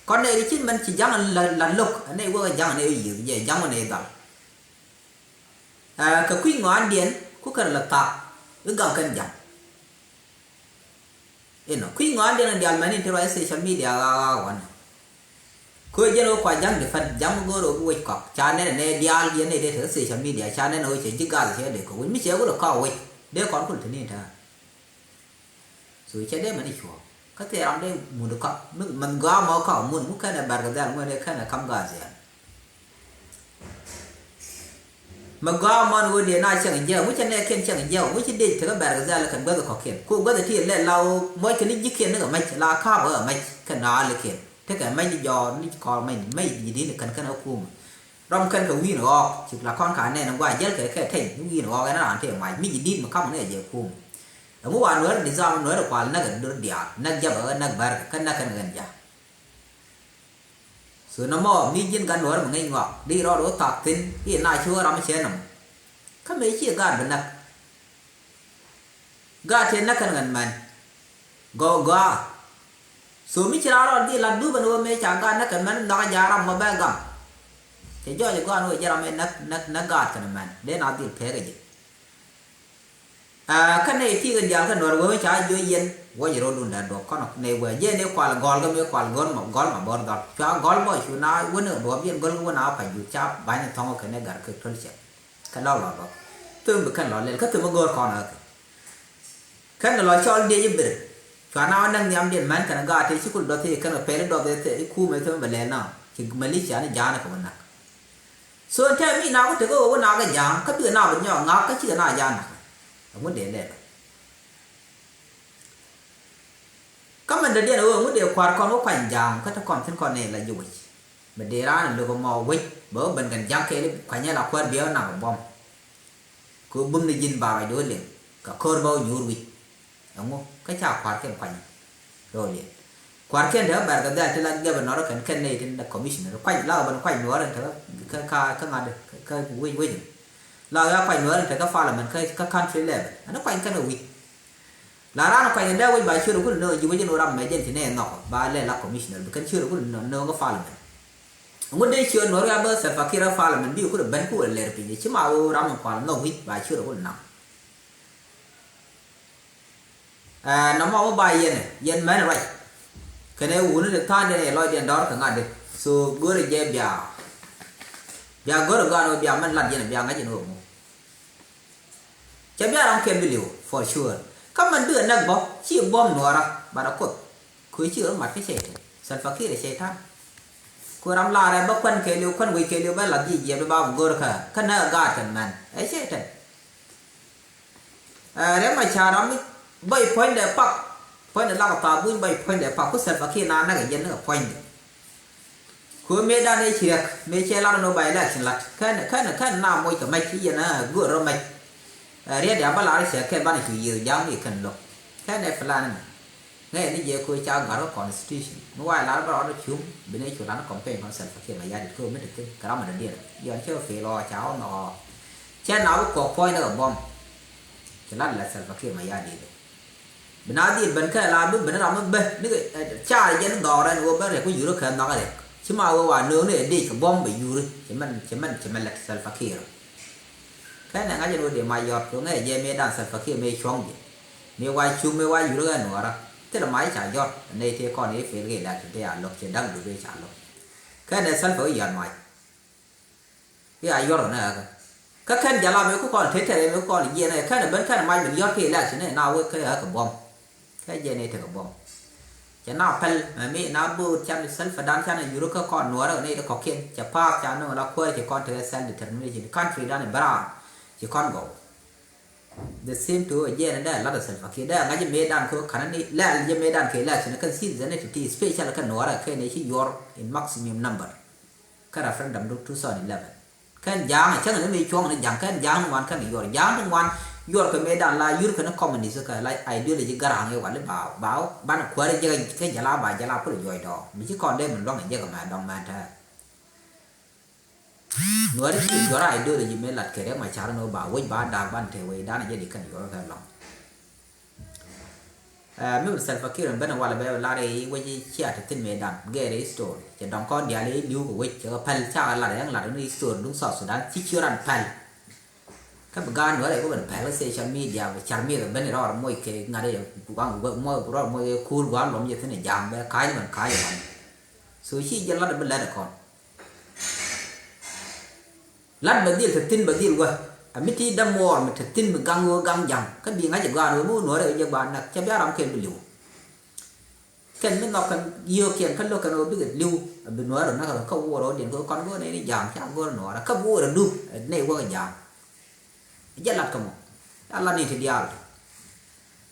con này chứ mình chỉ giang là lục anh này vừa giang này gì vậy giang này đó cái quý ngoan điện cũng cần là ta cứ gần cần giang nó quý ngoan điện là điện mà nên theo social media quan cứ giờ nó qua giang để phần giang có rồi quay cọc cha này này điện điện này để thử social media cha này nói chuyện chỉ cả là để có mấy chế có được cao quay để con cũng thế này thôi rồi chế đấy mà đi chùa cái thế làm đây muốn được cọc mình gõ máu cọc muốn cái này barga đây muốn cái này cam gà gì mà gõ máu người để nói chuyện gì mỗi chân này khen chuyện gì mỗi chân đi thì các barga đây là cần bớt cọc khen cô bớt thì là lâu mỗi cái này khen nữa mấy là khá ở mấy cái nào là khen thế cái mấy giờ đi còn mấy gì đi là cần cái nào cũng rong cần cái gì nữa chỉ là con cái này nó qua rất cái thành cái gì nữa cái nó làm thế mày mấy gì đi mà không này giờ cũng mỗi bạn nói đi ra nói được qua nó gần được địa nó giờ ở nó bờ cái nó cần gần giờ rồi nó mò mi dân gần nói mà ngay ngọ đi ra đó tạt tin cái này chưa làm chuyện nào cái mấy chuyện gần bên này gà trên nó cần gần mình gà số mi chả ra đi làm đu bên ngoài mấy chẳng gần nó cần mình nó giờ làm mà bé gầm thì cho những con nuôi giờ làm nó gà cần mình để nó đi phê cái gì cái này thì cái dạng cái nồi với trái dưới yên với rồi luôn là được con này với yên nếu qua là gol cái mới qua là gol mà bor đó cho gol bao nhiêu na với nữa đồ yên gol với nào phải dùng chắp bài này thong cái này gạt cái thôi chứ cái đó là đó tôi bị cái đó lên cái tôi mới gol con ở cái này là cho đi giúp được cho nào năng nhắm điện man cái gạt thì chỉ cũng đó thì cái nó phải đó thì khu mấy thứ mà lên nào chỉ mà lý giải này giá này của mình số theo mi nào có thể có nào cái giá cái bữa nào mình nhỏ ngáo cái chuyện nào giá này muốn để này các mình để ở muốn điều khoản con có khoảnh giảm các con thân con này là dù mình để ra là được màu quýt bữa bên gần giá kia khoảnh như là khoản béo nào bom cứ bưng đi nhìn vào đối liền cả khơi bao nhiêu quýt đúng không cái chào khoản cái khoảnh rồi liền khoản kia đó bạn cái đây là giờ mình nói là cái này thì là commission khoảnh là bên khoảnh nữa là cái ngàn được cái quýt là ra khoảnh nữa thì các pha là mình cái country level nó khoảnh cái đầu là ra nó khoảnh đây với bài chưa được nơi như bây giờ nó làm mấy dân thì này ngọc bài lên là commissioner cái chưa được nơi có pha là mình muốn đi chưa nói ra bơ sẽ phải kia ra pha là mình biểu có được bên của lệ thì chứ mà ra một khoản nó hít bài chưa được nằm nó mau bài gì này dân mấy này cái này uống được than này loại điện đó cả ngày được so bữa được dẹp bia bia gỡ được gan bia mình làm gì này bia ngay trên hồ chắc biết ông kêu biliu for sure các mình đưa nâng bom chỉ bom nữa ra bà đã cột cuối chưa mặt cái xe sản phẩm kia để xe tham cô làm la này bóc quần kêu quần kêu liu bé làm gì vậy bao gồm gỡ cả cái này gạt chân man ấy xe chân nếu mà chả đó mới bay point để bắc point để lao tàu buôn bay point để bắc có sản phẩm kia nào nó cái dân nó point cô mấy đàn này chỉ là mấy xe lao nó bay lại chỉ là cái nào mỗi cái mấy cái gì nó gỡ rồi mấy riêng để bảo là sẽ cái ban này nhiều giáo gì cần lộc cái này phải là nghe đi về coi cha ngã nó constitution nó ngoài là nó chúng bên đây chỗ nó còn phải nó sản phẩm mà gia đình tôi mới được cái đó mà được điện giờ chưa phải lo cháu nó cha nó có point ở bom cho nên là sản phẩm mà gia đình bên nào thì bên cái là bên nào bên bên cái cha thì nó đỏ đây nó bên này có dữ nó khen nó cái này chứ mà qua nướng này đi cái bom bị dữ chỉ mình là sản phẩm rồi cái này ngay để mà giọt của ngày về mấy đàn sản phẩm kia mấy chong gì mấy quay chung mấy quay dữ nữa đó thế là máy trả giọt này thì con ấy phải cái là chúng ta lọc trên đăng được về trả lọc cái này sản phẩm giọt mày cái ai giọt rồi này các khán giả làm mấy cái con thế thế mấy con gì này cái này bên cái này máy mình giọt kia là cái này nào cái ở cái bom cái gì này thì cái bom cho nào pel mấy nào bu chăm sản phẩm đan chăn này dữ cái con nữa ở đây nó có kiên chả pa chả nó là quay thì con thì sản determination country đan này bra chỉ con gấu the same to again đây là đó sản phẩm kia đây ngay trên đàn có khả năng này là trên đàn kia là chỉ nó cần xin dẫn thì special là cái nó là cái này chỉ your in maximum number cái là friend đầm đúc 2011 cái giang chắc là nó bị chuông nó giang cái giang ngoan cái này your giang ngoan your cái mấy đàn là your cái nó communist cái là idea là chỉ garang cái quản lý bảo ban quay cái giả la bài giả la có được rồi đó mình chỉ còn đây mình lo cái mà đồng mà thôi nói đến chuyện đó là đưa được gì mấy lật kể đấy mà cháu nó bảo với ba đàn ban thể với đàn này jadi kan gió cái lòng mình Salva Kiir bên ngoài là bây là đây quay chia thật tin mẹ đàn ghê đấy story chỉ đóng con dia lấy liu của quay chờ pal cha là đấy là nó story đúng sọt Sudan chỉ chưa làm pal các bạn gan nữa đây có bạn pal social media và channel media bên đó mỗi cái ngày đây quang mỗi cool quang lắm như thế này giảm bé cái mình cái rồi số chi dân là bên là con lát bên đi thật tin bên đi qua mình đi đâm mồi mình thật tin mình gang dầm cái bị ngay chỉ qua nữa muốn nói đây giờ bạn là cho bé làm khen liu khen mình nó cần nhiều kiện khăn lo cần ở biết liu bên nói rồi nó là không mua đó điện của con của này giảm chắc của nó là không mua được luôn này qua giảm rất là không Allah ni thì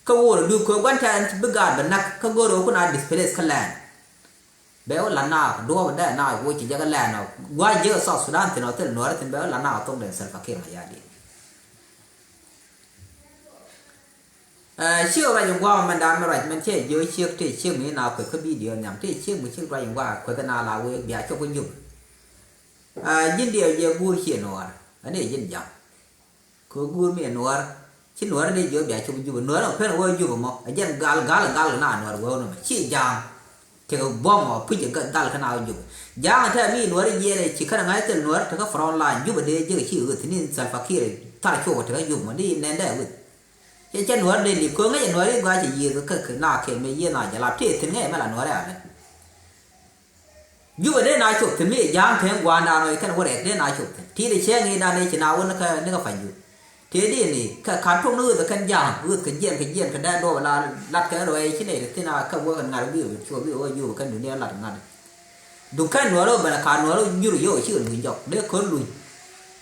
không mua được luôn của quan trọng bây giờ bên nãy không mua được cũng là display cái làn béo là nào đua vấn đề nào vui chỉ cho cái làn nào qua giờ sau Sudan thì nó nói thì béo là nào trong đền Salva Kiir hay gì chiếc ra dùng qua mình đang nói mình chơi dưới chiếc này nào cái video nhắm chiếc ra dùng qua cái nào là vui bịa cho con dùng những điều gì vui chuyện nói anh ấy dân dòng có vui miền nói chỉ nói đi dưới bịa cho con dùng nói là phải nói dùng mà anh dân gal là nào nói vui mà chỉ dòng thì có bom mà bây giờ cái dal cái nào dùng dòng thế mi nói gì này chỉ cần ngay từ nói thì có front line dùng để chơi chỉ ở thì nên Salva Kiir ta cho thì dùng mà đi nên đấy cái chân nói đây thì có ngay nói qua chỉ gì cái nào cái mấy gì nàoจะรับที่ถึงไงมาละnói đấyอยู่ประเด็นนายจุดถึงนี่ยามถึงกว่านาหน่อยแค่ว่าเด็กเด้นายจุดที่ได้เชื่องี้นาในชนะวันนั่นก็ฝันอยู่ที่นี่นี่ขาดพวกนู้นแต่กันยางกันเยี่ยนกันได้ด้วยเวลาลัดกันด้วยที่นี่ที่น่าก็ว่ากันงานวิวชัวร์วิวอยู่กันอยู่เนี่ยลัดงานดูแค่หนัวเราเป็นขาหนัวเราอยู่เยอะชื่อหนุ่ยจอกเด็กคนลุย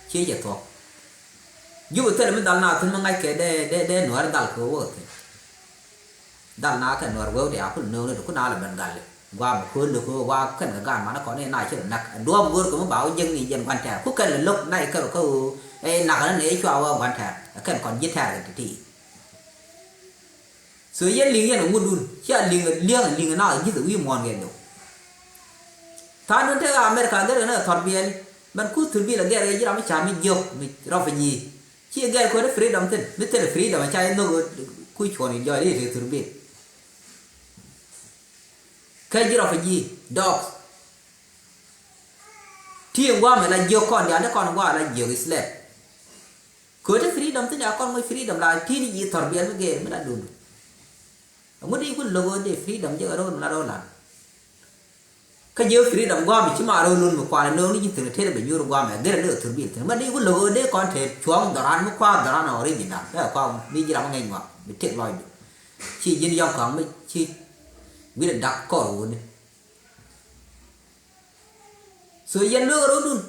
เชี่ยจะทอกอยู่ที่นั่นมันดัลนาถึงมันไงแค่ได้หนัวดัลเขาว่าดัลนาแค่หนัวเราเดี๋ยวคุณเนื้อเนี่ยคุณน่าเลยเป็นกันเลยว่าคนดูคือว่าขึ้นกับการมาแล้วก่อนนี่นายชื่อนักดวงกูก็มาบอกยังนี่ยังวันแท้คู่กันเลยลุกในเขาไอ้หนักนั้นไอ้ชัวว่าวันแท้ขึ้นก่อนยึดแท้กันทีสวยยันลิงยันงูดุนเชื่อลิงน่ายึดตัววิมานกันดูท่านนั่นเท่าอเมริกาเรื่องนั้นทอดเบียนมันคู่ถึงวิลเกอร์ยี่เราไม่ชาไม่เยอะไม่เราไปยี่เชื่อเกอร์คนนั้นฟรีดอมเต้นไม่เต้นฟรีดอมใช่นู่นคุยชวนย่อยได้ถึงเบียนcái gì đó phải gì dog thiên qua mày là nhiều con nhà nó con qua là nhiều Islam cứ thế freedom thế nào con mới freedom là thiên gì thở biến với ghê mới đã đủ muốn đi quân logo để freedom chứ ở đâu là cái nhiều freedom qua mình chỉ mà đâu luôn một qua là nương đi từ thế là bị nhiều qua mày ghê là được thử biến thì mà đi quân logo để con thể chuông đòn ăn mới qua đòn ăn ở đây gì nào đấy là con đi gì làm ngay mà bị thiệt lòi chỉ dân dòng khoảng mới chỉ biết là đặc cỏ luôn đấy sưởi dân nước đó luôn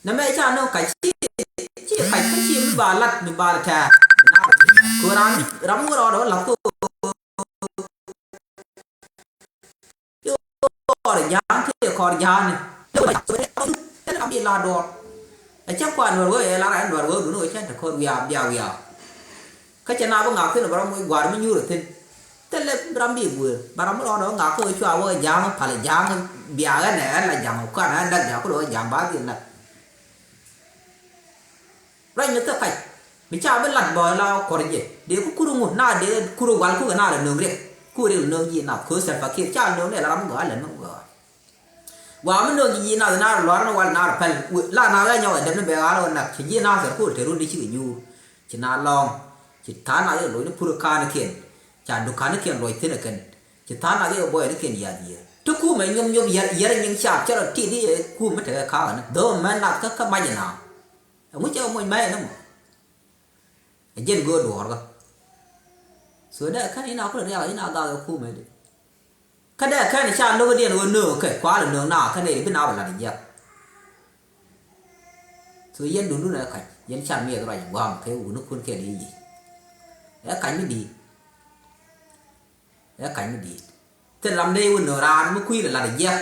nãy mẹ cha nó cái chỉ cái chi mới bà lật mới bà trà cửa ăn rắm cái đó là tôi để dán thì còn dán này tôi phải làm gì là đồ chắc qua rồi với là anh rồi đúng rồi chắc là con giàu cái chân nào có ngọc thế là bao nhiêu quả mới nhiêu được thêm thế là làm gì vừa bao đó ngọc thôi cho vào giang phải là giang bia cái này là giang một con anh đang giang có đồ giang bá tiền này rồi nhớ tới cái mình cha bên lật bò lao còn gì để cũng curu một na để curu quán cũng cái na là nương đấy curu đều nương gì nào cứ xem phải kia cha nương này là lắm gọi là nương gọi và mình nương gì nào thì na loạn nó quan na phải là na cái nhau ở đây nó bé á luôn là chỉ gì nào thì curu thì luôn đi chịu nhu chỉ na long chỉ thà na cái lối nó pura can kiền chả được can kiền rồi thế là cần chỉ thà na cái boy nó kiền gì gìทุกคู่มันยมยันยังฉาบเจ้าที่ที่คู่มันเถอะข้าวนะเดิมมันหนักก็ไม่ยังหนามึงเจ้ามึงไม่นะมึงเย็นกูดูหรอส่วนเด็กแค่นี้nàoก็ได้ที่nàoได้คู่มันดิแค่เด็กแค่นี้ชาโลกเดียนวันเนื้อแค่คว้าหรือเนื้อหน้าแค่นี้เป็นเอาอะไรเยอะส่วนเย็นดูนู่นนะใครเย็นชาเมียอะไรอย่างว่างแค่หูนึกคนแค่นี้แล้วใครไม่ดีแล้วใครไม่ดีthế làm đây uốn nở mới quy là để dẹp,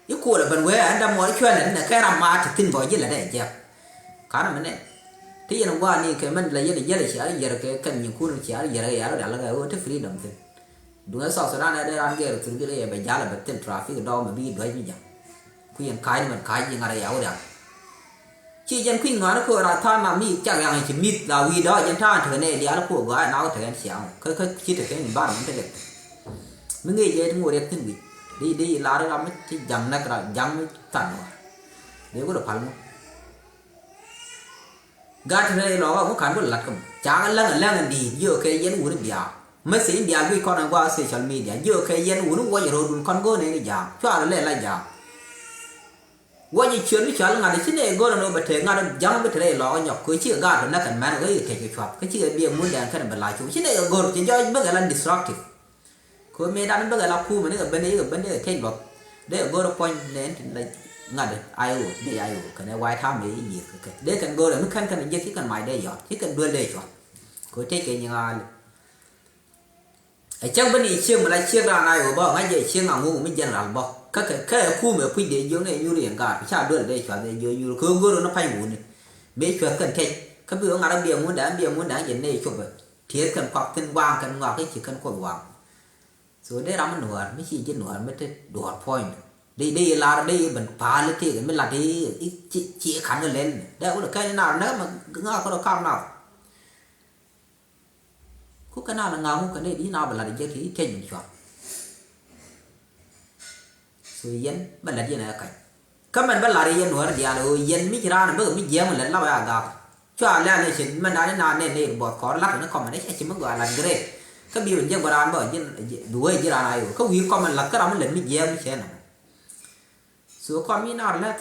những cô là phần quê anh đang nói chuyện là cái làm mà thì tin vào gì là để dẹp, khá là mấy này, thế giờ hôm quaนี่cái mình là gì để xả giờ cái cần những cô nó xả giờ là giờ là cái thế free đầm thế, đúng là sau đó đây ăn cái thứ cái này bây giờ là bật tên traffic đó mà bị đuổi như vậy, quy anh khai mình khai gì ngay đây áo đẹp, chỉ dân khuyên nói nó khơi là than mà mi chắc rằng chỉ mít là vì đó dân than thừa này đĩa nó của gọi nó thừa anh xẻo khơi chỉ được cái mình ban mình được mình nghĩ vậy ngồi đẹp thiên vị đi lá đó làm cái dằng nó cái dằng mới tàn rồi nếu có được phản không gạt này nó cũng khán có lật không chả lần đi vừa cái dân uống bia mấy sĩ bia với con ăn qua social media vừa cái dân uống qua rồi con go này cái già cho nó lại giàว่าจะเชื่อไม่เชื่อแล้วงานที่นี่ก็เราไปเถอะงานยังไม่เถอะหรอกหยอกคุยเชื่อกันนักการเมืองก็อยู่แค่ชอบก็เชื่อเบี้ยมุ่งแดงแค่นั้นเป็นลายชูที่นี่ก็จะย่อยเมื่อไงเรา destructive คุยไม่ได้เมื่อไงเราคู่มันนี่กับเป็นนี่กับเป็นนี่แค่แบบเดี๋ยวก็เราpoint เน้นในงานเดี๋ยวไอโอนี่ไอโอกันในวัยทำเลยยี่สิบเดี๋ยวกันก็เลยมันขั้นกันยังที่กันไม่ได้หยอดที่กันด้วยเลยชอบคุยเท่กันยังไงไอ้เจ้าเป็นนี่เชื่อมันอะไรเชื่อกันไอโอบอกงั้นจะเชื่องูไม่ยันหลังบอกcái khu mà quy định giống này như liền cả cha đưa đây cho đây như cứ cứ nó phải muốn mấy chuyện cần cái bữa ngày đó muốn đã nhìn này chụp thiết cần quạt cần quang cần ngọc cái chỉ cần quạt quang rồi đấy đó mình nổi mấy chỉ trên nổi mới tới đột point đi là đi mình phá lên thì mới là đi chỉ khắn rồi lên đấy có được cái nào nếu mà cứ ngao có được cao nào có cái nào là ngao cái này đi nào mà là đi chơi thì mình chọn rồi dân bên là gì này cái các mình bên là đi dân nữa là rồi dân mấy ra là bây giờ mấy dân mình lên lao à gặp cho lên này chỉ mình nói nào nên bỏ khó lắc nó còn mà đấy chỉ mới gọi là cái đấy cái biểu dân vào đàn bởi dân đuổi gì là này có việc con mình là cái đó mình lên mấy dân mới xem nào số con mấy nào là